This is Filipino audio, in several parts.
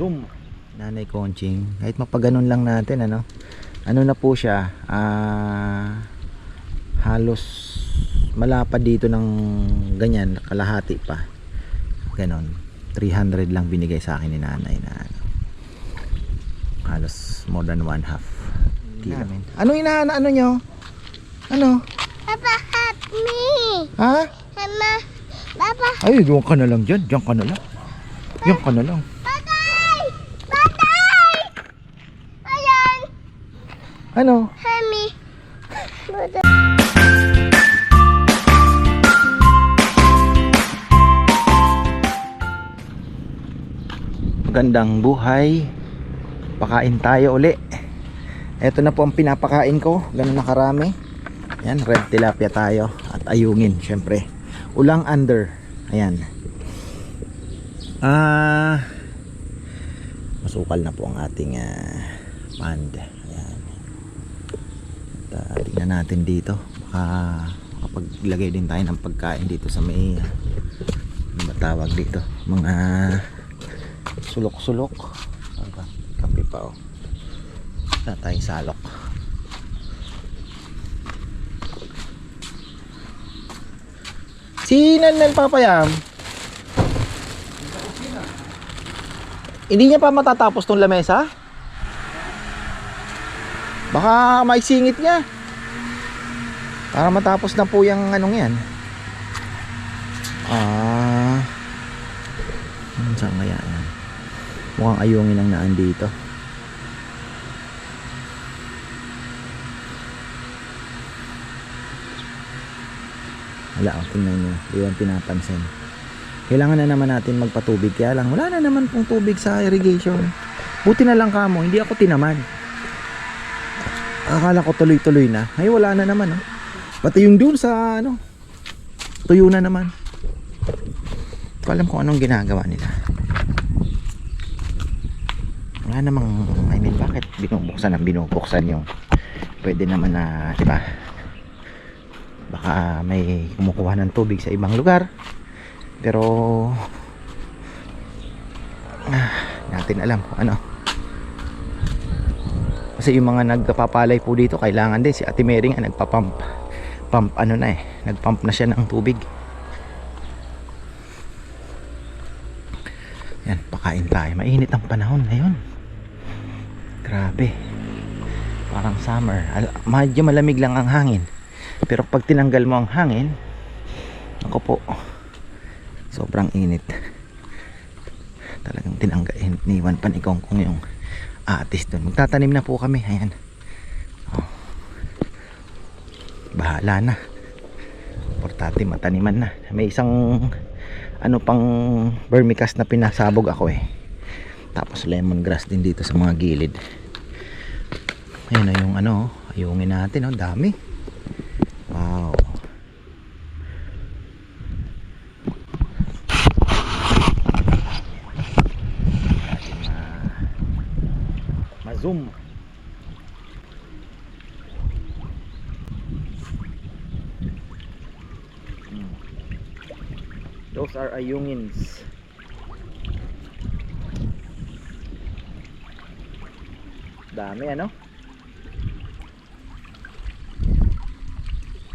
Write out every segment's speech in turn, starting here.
Zoom. Nanay Conching, kahit mapaganon lang natin, ano na po siya, halos malapad dito ng ganyan, kalahati pa, ganon. 300 lang binigay sa akin ni nanay na halos more than 1/2 kilo. Ano nyo? Ano? Papa, help me. Ha? Mama, Papa. Ay, diyan ka na lang dyan. Diyan ka na lang. Diyan ka na lang. Patay! Patay! Ayan. Ano? Help me. Magandang buhay. Pakain tayo uli. Ito na po ang pinapakain ko. Ganun na karami. Yan, red tilapia tayo. At ayungin, syempre. Ulang under. Ayan. Masukal na po ang ating pond. Ayan. At tingnan natin dito. Baka makapaglagay din tayo ng pagkain dito sa may ano ba tawag dito? Mga sulok-sulok. Kape pa oh. Wala tayong salok. Si Nanay Papayam, hindi niya pa matatapos tong lamesa? Baka maisingit niya para matapos na po yung anong yan. Saan kaya yan? Mukhang ayungin ang naan dito. Wala, tingnan nyo, iwan pinapansin. Kailangan na naman natin magpatubig, kaya lang wala na naman pong tubig sa irrigation. Buti na lang kamo, hindi ako tinamad. Akala ko tuloy-tuloy na. Ay, wala na naman, pati yung dun sa tuyo na naman. Hindi ko alam kung anong ginagawa nila. Wala namang, bakit binubuksan yung pwede naman na, diba? Baka may kumukuha ng tubig sa ibang lugar, pero natin alam kung ano. Kasi yung mga nagpapalay po dito, kailangan din, si Ate Mary nga nagpapump nagpump na siya ng tubig. Yan, pakain tayo. Mainit ang panahon ngayon, grabe, parang summer. Medyo malamig lang ang hangin, pero pag tinanggal mo ang hangin, ako po, sobrang init. Talagang niwan pa ni Kongkong yung atis doon. Magtatanim na po kami. Ayan. Bahala na. Importante mataniman na. May isang pang vermicast na pinasabog ako Tapos lemongrass din dito sa mga gilid. Ayan na yung ayungin natin. Dami. Wow. Ma-zoom. Those are ayungins. Dami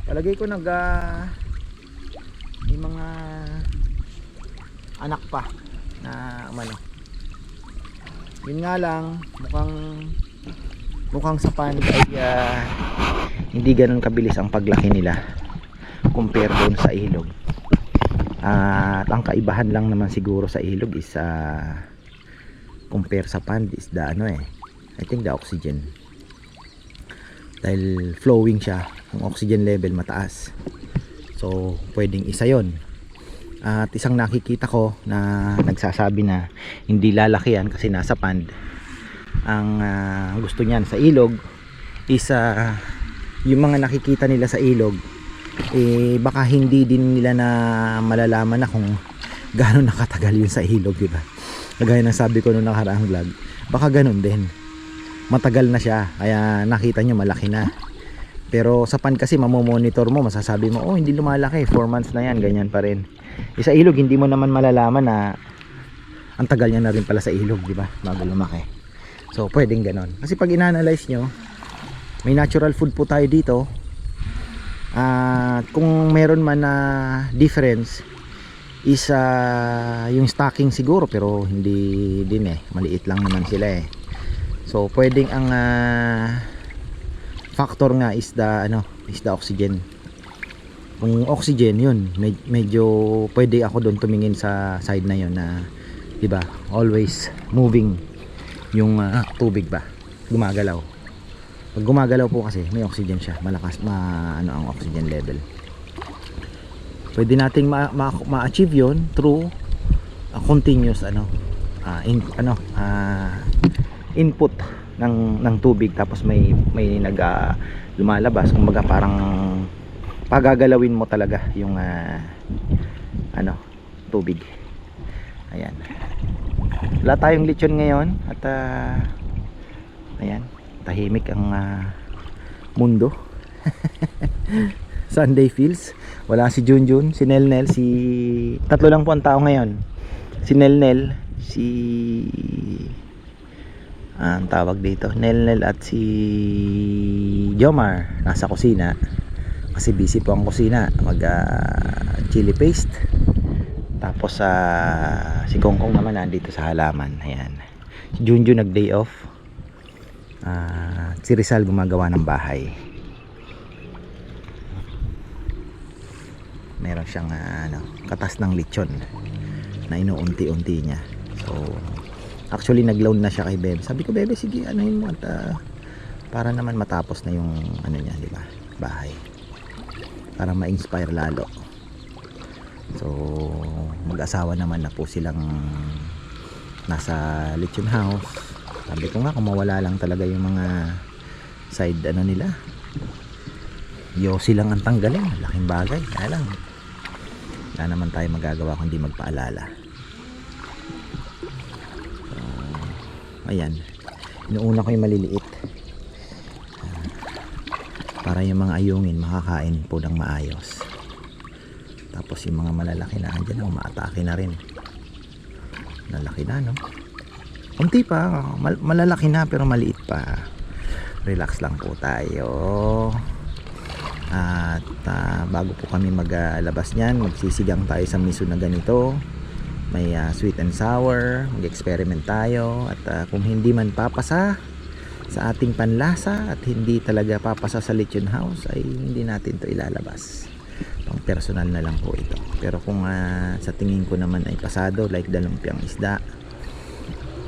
palagay ko may mga anak pa na yun nga lang, mukhang sa pond ay hindi ganun kabilis ang paglaki nila compare doon sa ilog. At ang kaibahan lang naman siguro sa ilog is compare sa pond is I think the oxygen, dahil flowing siya, ang oxygen level mataas, so pwedeng isa yon. At isang nakikita ko na nagsasabi na hindi lalaki yan kasi nasa pond. Ang gusto niyan sa ilog is yung mga nakikita nila sa ilog, baka hindi din nila na malalaman na kung gaano nakatagal yun sa ilog, diba? Kagaya ng sabi ko nung nakaraang vlog, baka ganun din, matagal na siya, kaya nakita nyo malaki na. Pero sa pond kasi mamomonitor mo, masasabi mo, hindi lumalaki, 4 months na yan, ganyan pa rin. Sa ilog hindi mo naman malalaman na ang tagal niya na rin pala sa ilog, di ba, bago lumaki. So pwedeng ganon, kasi pag ina-analyze nyo, may natural food po tayo dito. At kung meron man na difference is yung stocking siguro, pero hindi din maliit lang naman sila so pwedeng ang factor nga is the oxygen. Kung oxygen yun, medyo pwede ako doon tumingin sa side na yun na, di ba, always moving yung tubig ba, gumagalaw. Pag gumagalaw po kasi may oxygen siya, malakas ang oxygen level. Pwede nating ma-achieve yun through continuous input ng tubig, tapos may lumalabas, kumbaga parang pagagalawin mo talaga yung tubig. Ayan, wala tayong lechon ngayon at ayan, tahimik ang mundo. Sunday feels. Wala si Junjun, si Nelnel, tatlo lang po ang tao ngayon. Si Nelnel, ang tawag dito, Nelnel at si Jomar nasa kusina kasi busy po ang kusina mag chili paste. Tapos si Kongkong naman nandito sa halaman. Ayan, si Junjun nag day off. Si Rizal gumagawa ng bahay. Meron siyang katas ng lechon na inuunti-unti niya. So actually nag-loan na siya kay Bebe. Sabi ko, Bebe, sige, anuhin mo at para naman matapos na yung niya, di ba, bahay, para ma-inspire lalo. So mag-asawa naman na po silang nasa lechon house. Sabi ko nga, kung mawala lang talaga yung mga side nila, yosi lang ang tanggalin, laking bagay. Kaya lang, wala naman tayo magagawa kundi magpaalala. So ayan, inuuna ko yung maliliit para yung mga ayungin makakain po ng maayos. Tapos yung mga malalaki na andyan na, umaatake na rin. Nalaki na, no? Kunti pa, malalaki na pero maliit pa. Relax lang po tayo. At bago po kami maglabas niyan, magsisigang tayo sa miso na ganito. May sweet and sour, mag-experiment tayo. At kung hindi man papasa sa ating panlasa at hindi talaga papasa sa lechon house, ay hindi natin to ilalabas. Pang personal na lang po ito. Pero kung sa tingin ko naman ay pasado, like dalumpiang isda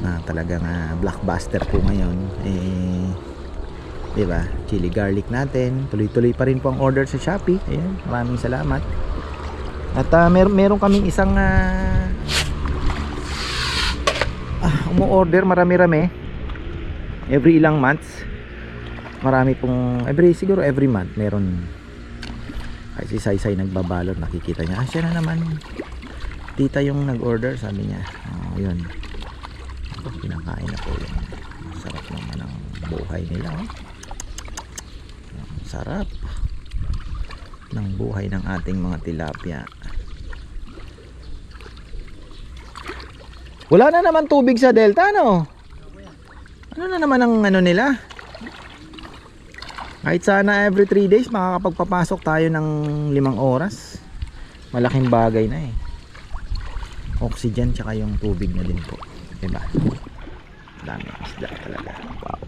na talagang blockbuster po ngayon, diba, chili garlic natin, tuloy-tuloy pa rin po ang order sa Shopee. Ayan, maraming salamat. At meron kaming isang umu-order marami-rami every ilang months. Marami pong siguro every month meron. Ay, si Saysay nagbabalot, nakikita niya, siya na naman tita yung nag-order, sabi niya. Yun, pinakain na po yun. Sarap naman ang buhay nila, sarap ng buhay ng ating mga tilapia. Wala na naman tubig sa Delta, no? Ano na naman ang nila? Kahit sana every 3 days makakapagpapasok tayo ng 5 oras. Malaking bagay na oxygen tsaka yung tubig na din po, diba? Dami isda talaga. Wow.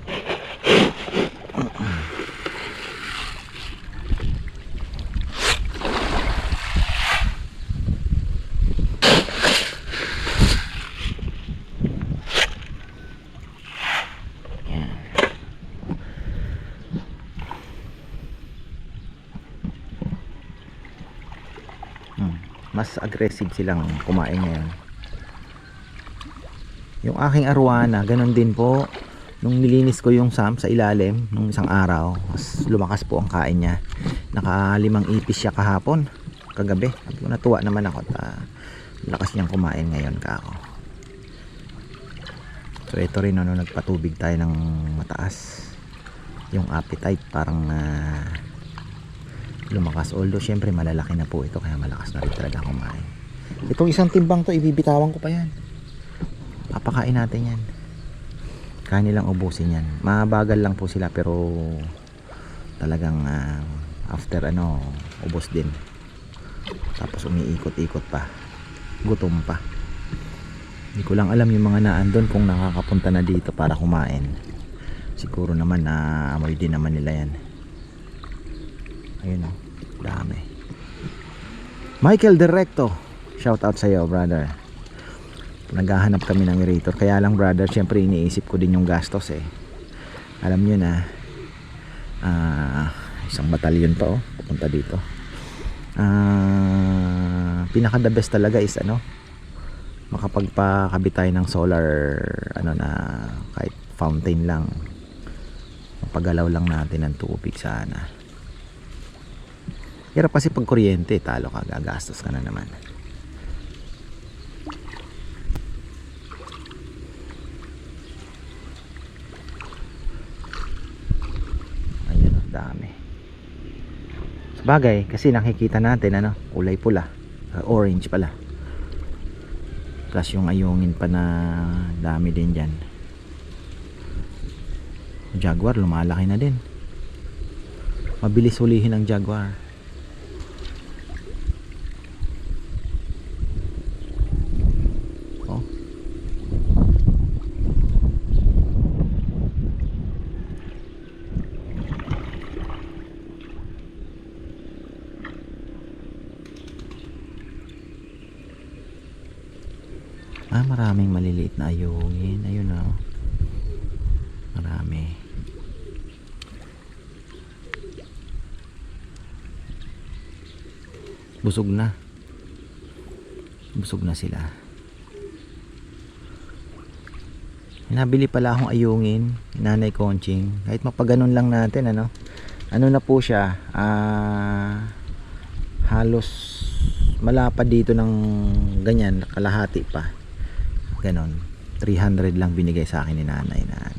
Mas aggressive silang kumain ngayon. Yung aking arwana, ganun din po. Nung nilinis ko yung SAM sa ilalim nung isang araw, mas lumakas po ang kain niya. Naka 5 ipis siya kahapon, kagabi. Natuwa naman ako at lakas niyang kumain ngayon kako. So ito rin, nung nagpatubig tayo ng mataas, yung appetite parang lumakas. Although syempre malalaki na po ito, kaya malakas na rin talaga kumain. Itong isang timbang to, ibibitawan ko pa yan. Papakain natin yan. Kaya nilang ubusin yan. Mabagal lang po sila pero talagang after ubos din. Tapos umiikot-ikot pa. Gutom pa. Hindi ko lang alam yung mga naandun kung nakakapunta na dito para kumain. Siguro naman amoy din naman nila yan. Ayun o, dami. Michael Directo, shout out sa iyo brother. Naghahanap kami ng aerator. Kaya lang brother, syempre iniisip ko din yung gastos eh. Alam nyo na isang batalyon pa pupunta dito. Pinaka the best talaga is makapagpakabit tayo ng solar na kahit fountain lang. Mapagalaw lang natin ng tubig sana. Hirap kasi pag kuryente, talo ka, gagastos ka na naman. Ayun, dami. Sabagay, kasi nakikita natin kulay pula, orange pala. Plus yung ayungin pa na dami din dyan. Jaguar lumalaki na din. Mabilis hulihin ang jaguar. Oh. Maraming maliliit na ayungin. Ayun marami. Busog na sila. Nabili pala akong ayungin, Nanay Conching. Kahit mapaganon lang natin na po siya, halos malapad dito ng ganyan, kalahati pa. Ganon, 300 lang binigay sa akin ni nanay na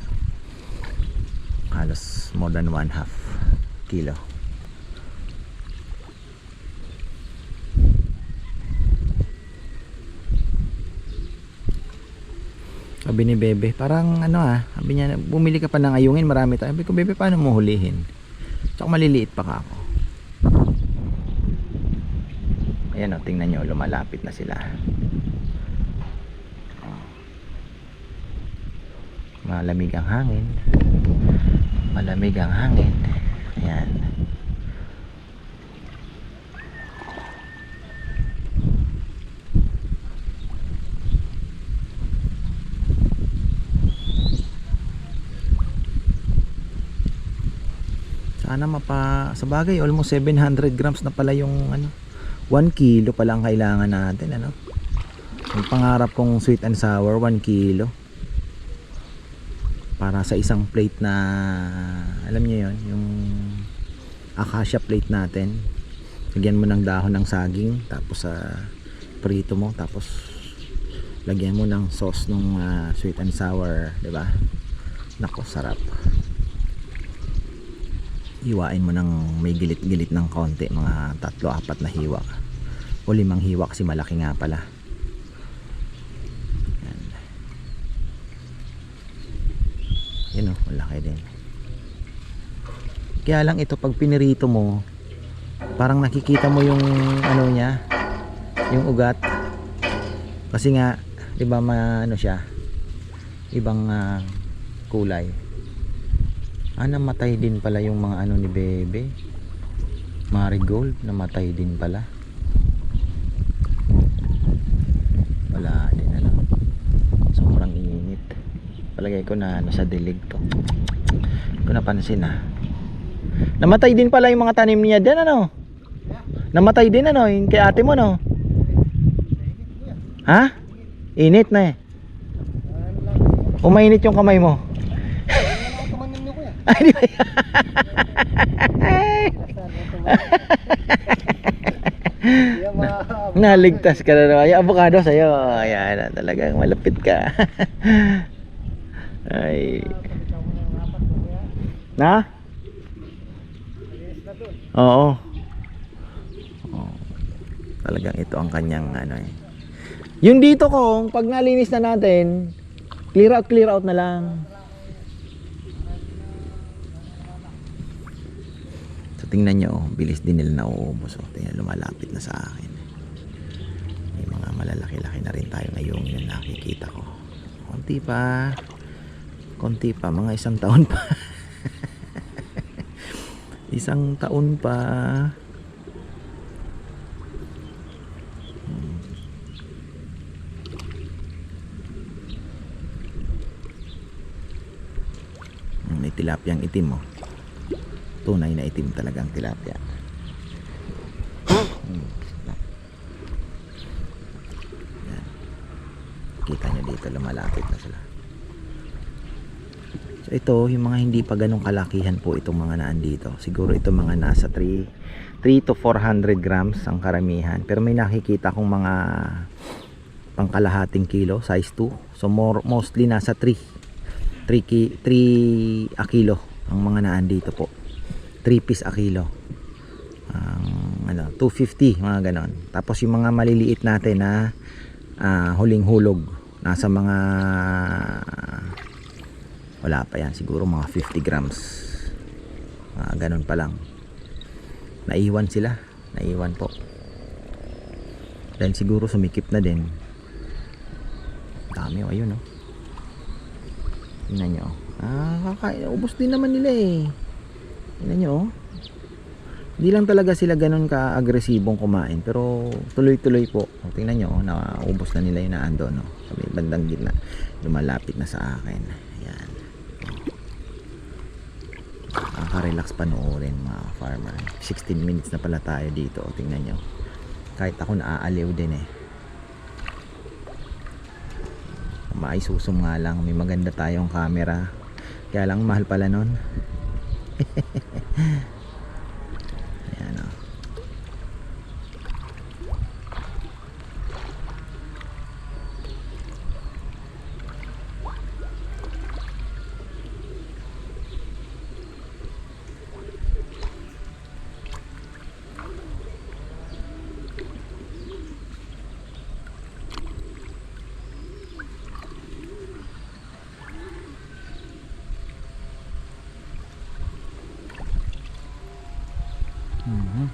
halos more than 1/2 kilo. Sabi ni Bebe, parang sabi niya, bumili ka pa ng ayungin, marami tayo. Sabi ko, Bebe, paano mo hulihin? Tsaka maliliit pa ka ako. Ayan tingnan nyo, lumalapit na sila. Malamig ang hangin. Ayan. Sana sa bagay almost 700 grams na pala yung 1 kilo pala ang kailangan natin yung pangarap kong sweet and sour 1 kilo para sa isang plate na alam niyo yon, yung acacia plate natin. Lagyan mo ng dahon ng saging, tapos prito mo, tapos lagyan mo ng sauce nung sweet and sour, 'di ba? Nako, sarap. Hiwain mo ng may gilit-gilit ng konti, mga 3-4 na hiwa o 5 hiwa kasi malaki nga pala. Yan malaki din. Kaya lang ito pag pinirito mo, parang nakikita mo yung niya, yung ugat. Kasi nga 'di ba siya, ibang kulay. Namatay din pala yung mga ni Bebe. Marigold, namatay din pala. Wala din sobrang init. Palagay ko na nasa dilig to. Hindi ko napansin Namatay din pala yung mga tanim niya dyan Namatay din yung kay ate mo Ha? Init na Umainit yung kamay mo. Ay, di ba? Naligtas ka na naman. Yung avocado sa'yo. Ayan, talagang malapit ka. Ay. Na? Oo. Talagang ito ang kanyang Yung dito kong pag nalinis na natin, Clear out na lang. So tingnan nyo, oh, bilis din nila nauubos. Oh. Tingnan, lumalapit na sa akin. May mga malalaki-laki na rin tayo ngayong yun nakikita ko. Konti pa, mga 1 taon pa. 1 taon pa. May tilapiyang itim, oh. Tunay na itim talagang tilapia. Yan. Kita nyo dito, lumalapit na sila. So ito, yung mga hindi pa ganong kalakihan po itong mga naandito. Siguro ito mga nasa 3 to 400 grams ang karamihan. Pero may nakikita kong mga pangkalahating kilo, size 2. So mostly nasa 3 a kilo ang mga naandito po. 3 piece a kilo. 250 mga ganon. Tapos yung mga maliliit natin na huling hulog nasa mga wala pa yan, siguro mga 50 grams. Ganon pa lang. Naiwan po. Then siguro sumikip na din. Dami, ayun, oh. Tingnan nyo. Ubos din naman nila eh. Tingnan nyo, oh. Hindi lang talaga sila ganun ka-agresibong kumain, pero tuloy-tuloy po. Tingnan nyo, oh, naubos na nila yung naando, no? Sabi, bandang gitna, lumalapit na sa akin. Ayan. Nakaka-relax panoorin, mga farmer. 16 minutes na pala tayo dito. Tingnan nyo. Kahit ako naaaliw din eh. Maisusum nga lang, may maganda tayong camera, kaya lang mahal pala nun. Ayan, oh.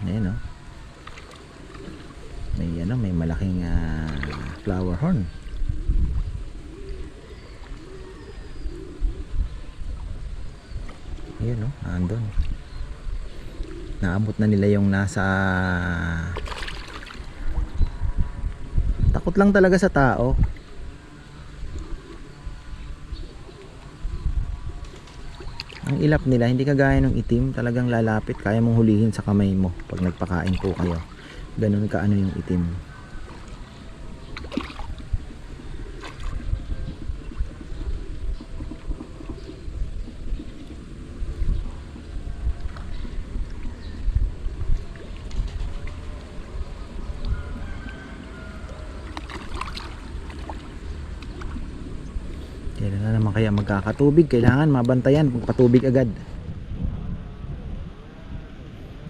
Ayan, oh. May malaking flower horn. Ayan, oh, andun. Naabot na nila yung nasa, takot lang talaga sa tao. Ang ilap nila, hindi kagaya ng itim, talagang lalapit, kaya mong hulihin sa kamay mo pag nagpakain po kayo. Ganun ka ano yung itim. Kailan na naman kaya magkakatubig? Kailangan mabantayan, magpatubig agad.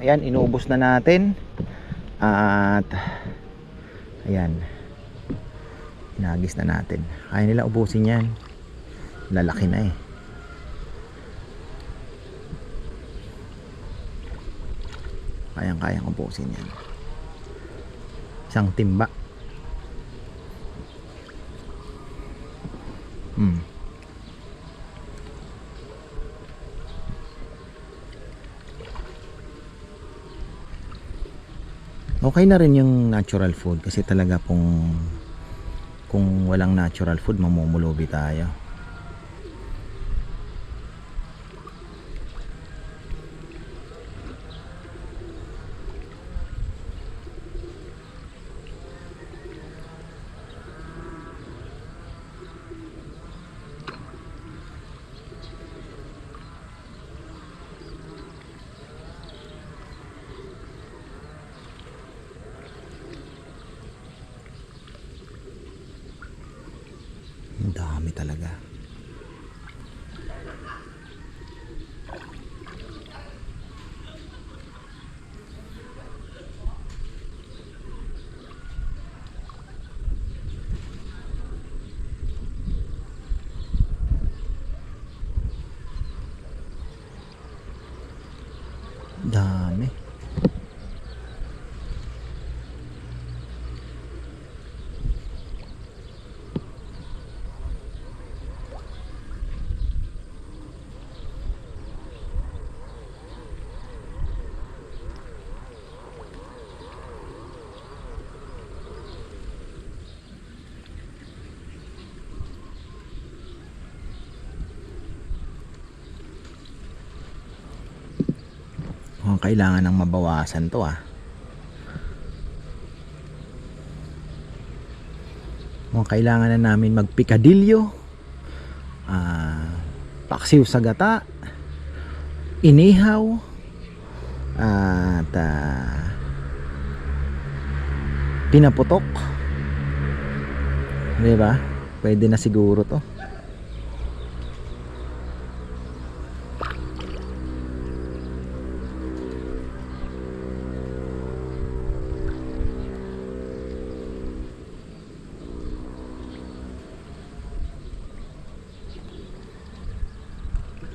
Ayan, inuubos na natin. At ayan, inagis na natin. Kaya nila ubusin yan. Lalaki na eh. Kayang ubusin yan. Isang timba. Okay na rin yung natural food kasi talaga kung walang natural food mamumulubi tayo. Ang dami talaga. mukhang kailangan ng mabawasan to mukhang kailangan na namin magpikadilyo, paksiw sa gata, inihaw, at pinaputok, diba? Pwede na siguro to.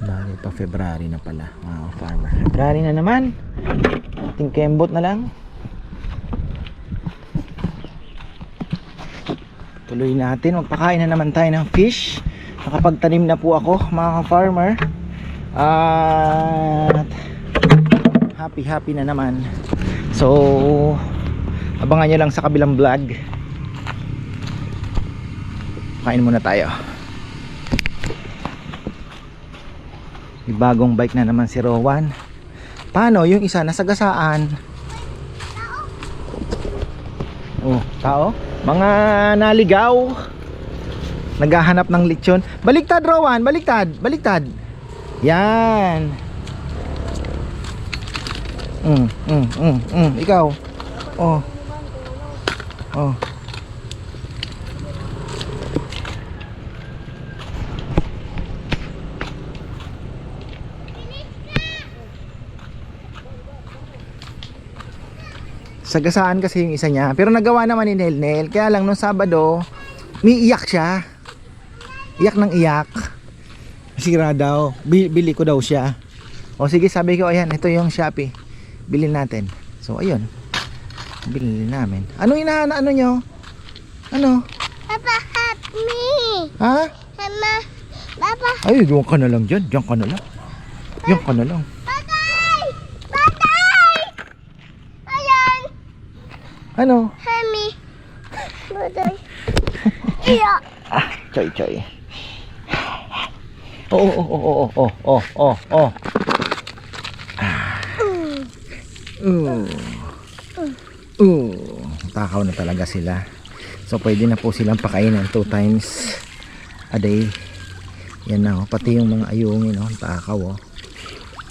Bagay pa, February na pala mga farmer. February na naman. Ating kembot na lang. Tuloy natin. Magpakain na naman tayo ng fish. Nakapagtanim na po ako mga farmer. At happy na naman. So abangan nyo lang sa kabilang vlog. Kain muna tayo. May bagong bike na naman si Rowan. Paano? Yung isa nasagasaan. Oh, tao? Mga naligaw. Naghahanap ng lechon. Baliktad, Rowan, baliktad. Baliktad. Yan. Ikaw. Oh. Oh. Sagasaan kasi yung isa niya. Pero nagawa naman ni Nel. Kaya lang nung Sabado, may iyak siya. Iyak ng iyak. Sira daw. Bili ko daw siya. O sige, sabi ko, ayan, ito yung Shopee. Bilhin natin. So ayun. Bilhin namin. Ano ano nyo? Ano? Papa, help me. Ha? Mama, Papa. Ay, diyan ka na lang dyan. Diyan ka na lang. Diyan ka na lang. Patay! Patay! Ayan. Ano? Help me. Patay. Iya. Choy. Oh. Takaw na talaga sila. So pwede na po silang pakainin 2 times a day. Yan na oh. Pati yung mga ayungin oh. Takaw oh.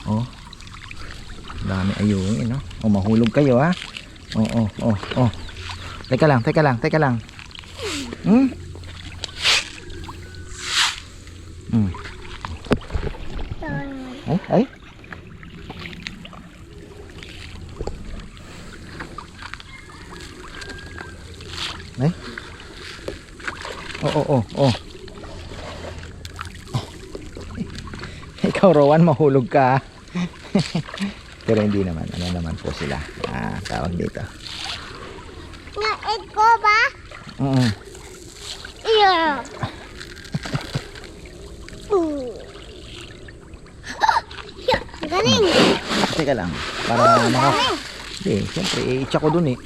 Oh. Dami ayungin oh. Oh, mahulog kayo ha. Oh. Teka lang. Ay. Oh. Ikaw, Rowan, mahulog ka. Pero hindi naman. Ano naman po sila. Tawag dito. Ngaid ko ba? Iya. Galing. Teka lang. Para Hindi, siyempre, i-check ko dun eh.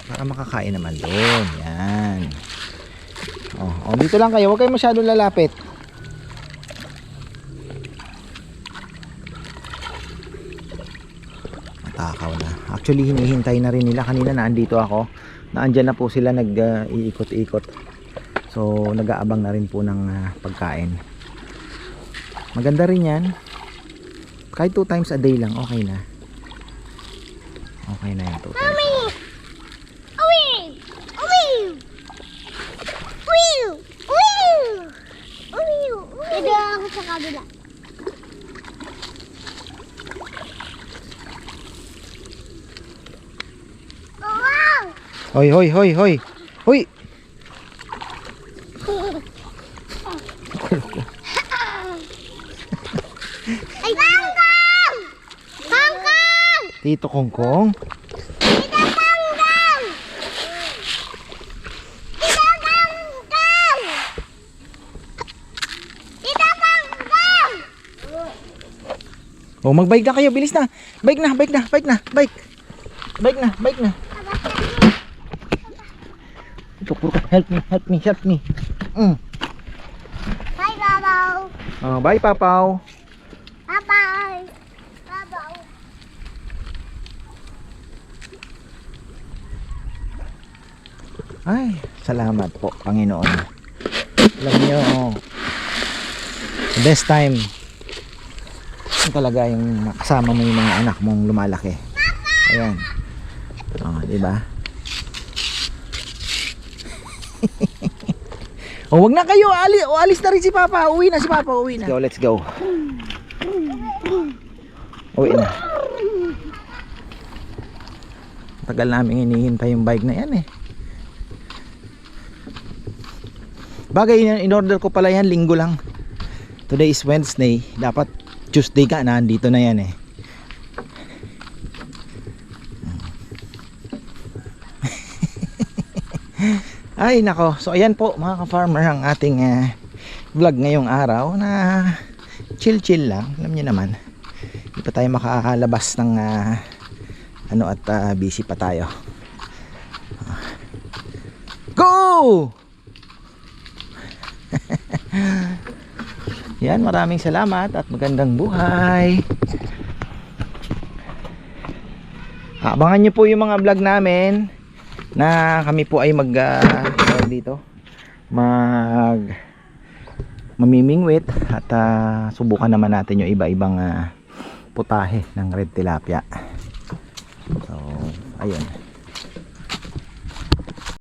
Para makakain naman dun. Yan. Oh, dito lang kayo. Huwag kayo masyadong lalapit. Matakaw na. Actually, hinihintay na rin nila. Kanina naandito ako. Naandyan na po sila nag-iikot-ikot. So, nag-aabang na rin po ng pagkain. Maganda rin yan. Kahit 2 times a day lang, okay na. Okay na yan, 2 times. Dito ako sa kabila. Wow! Hoy! Hoy! Ay, Kangkang! Kangkang! Tito Kongkong. Tita Kangkang! Tita Kangkang! Tita Kangkang! Oh, magbike na kayo, bilis na. Bike na. Bike na. Ito, help me. Bye, Babaw. Oh, bye, Papaw. Bye-bye. Babaw. Ay, salamat po, Panginoon. Alam niyo, the best time yun talaga yung makasama mo yung mga anak mong lumalaki. Ayan. Diba? Wag na kayo, alis na rin si Papa. Uwi na si Papa, uwi na. Let's go. Uwi na. Tagal namin hinihintay yung bike na yan eh. Bagay, in order ko pala yan linggo lang. Today is Wednesday. Dapat Tuesday ka, nandito na yan eh. Ay nako, so ayan po mga ka-farmer ang ating vlog ngayong araw na chill lang. Alam niyo naman, hindi pa tayo makakalabas ng busy pa tayo. Go! Yan, maraming salamat at magandang buhay. Abangan nyo po yung mga vlog namin na kami po ay mamimingwit at subukan naman natin yung iba-ibang putahe ng red tilapia. So ayun.